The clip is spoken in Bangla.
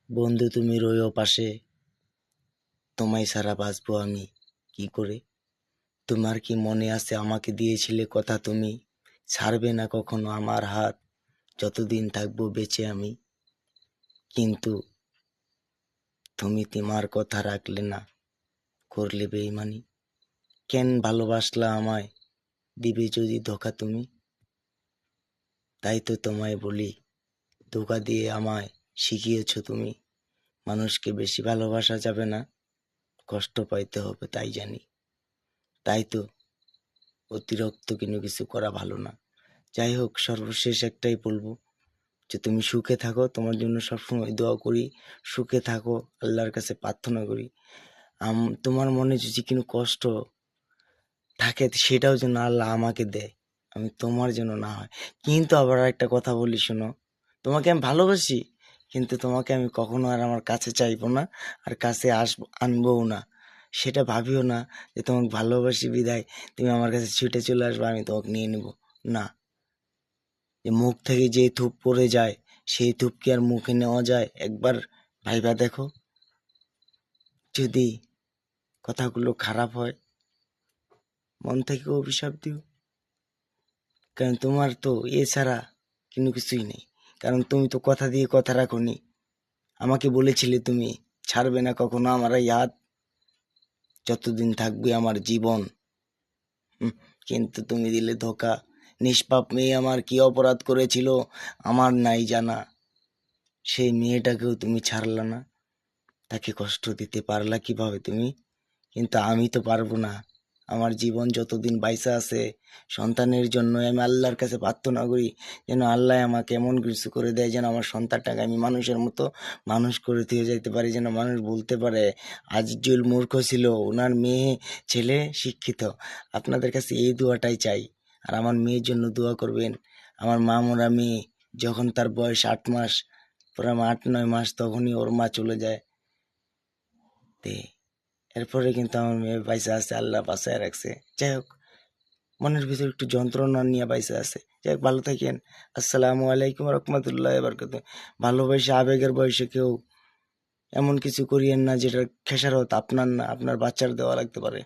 বন্ধু তুমি রইও পাশে, তোমায় ছাড়া বাঁচবো আমি কি করে? তোমার কি মনে আছে আমাকে দিয়েছিলে কথা, তুমি ছাড়বে না কখনো আমার হাত, যতদিন থাকবো বেঁচে আমি। কিন্তু তুমি তোমার কথা রাখলে না, করলে বেইমানি। কেন ভালোবাসলা আমায়, দিবে যদি ধোকা তুমি? তাই তো তোমায় বলি, ধোকা দিয়ে আমায় শিখিয়েছো তুমি। মানুষকে বেশি ভালোবাসা যাবে না, কষ্ট পাইতে হবে তাই জানি। তাই তো অতিরিক্ত কোনো কিছু করা ভালো না। যাই হোক, সর্বশেষ একটাই বলবো যে তুমি সুখে থাকো, তোমার জন্য সবসময় দোয়া করি। সুখে থাকো, আল্লাহর কাছে প্রার্থনা করি। তোমার মনে যদি কোনো কষ্ট থাকে সেটাও যেন আল্লাহ আমাকে দেয়, আমি তোমার জন্য না হয়। কিন্তু আবার একটা কথা বলি শোনো, তোমাকে আমি ভালোবাসি, কিন্তু তোমাকে আমি কখনো আর আমার কাছে চাইবো না, আর কাছে আনবও না। সেটা ভাবিও না যে তোমাকে ভালোবাসি বিদায় তুমি আমার কাছে ছুটে চলে আসবে, আমি তোমাকে নিয়ে নিব। না, যে মুখ থেকে যে ধূপ পড়ে যায় সেই ধূপ কি আর মুখে নেওয়া যায়? একবার ভাইবা দেখো। যদি কথাগুলো খারাপ হয়, মন থেকে অভিশাপ দিও, কারণ তোমার তো এছাড়া কোনো কিছুই নেই। কারণ তুমি তো কথা দিয়ে কথা রাখোনি। আমাকে বলেছিলে তুমি ছাড়বে না কখনো আমার এই হাত, যতদিন থাকবে আমার জীবন। কিন্তু তুমি দিলে ধোকা। নিষ্পাপ মেয়ে আমার কি অপরাধ করেছিল আমার নাই জানা, সেই মেয়েটাকেও তুমি ছাড়লা না। তাকে কষ্ট দিতে পারলা কিভাবে তুমি? কিন্তু আমি তো পারবো না। আমার জীবন যতদিন বাইসা আছে, সন্তানের জন্য আমি আল্লাহর কাছে প্রার্থনা করি যেন আল্লাহ আমাকে এমন কিছু করে দেয় যেন আমার সন্তানটাকে আমি মানুষের মতো মানুষ করে দিয়ে যাইতে পারি, যেন মানুষ বলতে পারে আজিজুল মূর্খ ছিল, ওনার মেয়ে ছেলে শিক্ষিত। আপনাদের কাছে এই দোয়াটাই চাই। আর আমার মেয়ের জন্য দোয়া করবেন। আমার মা মোরা মেয়ে, যখন তার বয়স 8 মাস, পুরো 8-9 মাস, তখনই ওর মা চলে যায়। তে এরপরে কিন্তু আমার মেয়ে বাইসে আছে, আল্লাহ বাঁচায় রাখছে। যাই হোক, মনের ভিতরে একটু যন্ত্রণা নিয়ে বাইসে আছে। যাই হোক, ভালো থাকেন। আসসালামু আলাইকুম রহমতুল্লাহ বারকাত। ভালোবাসে আবেগের বয়সে কেউ এমন কিছু করিয়েন না যেটা খেসারত আপনার না, আপনার বাচ্চার দেওয়া লাগতে পারে।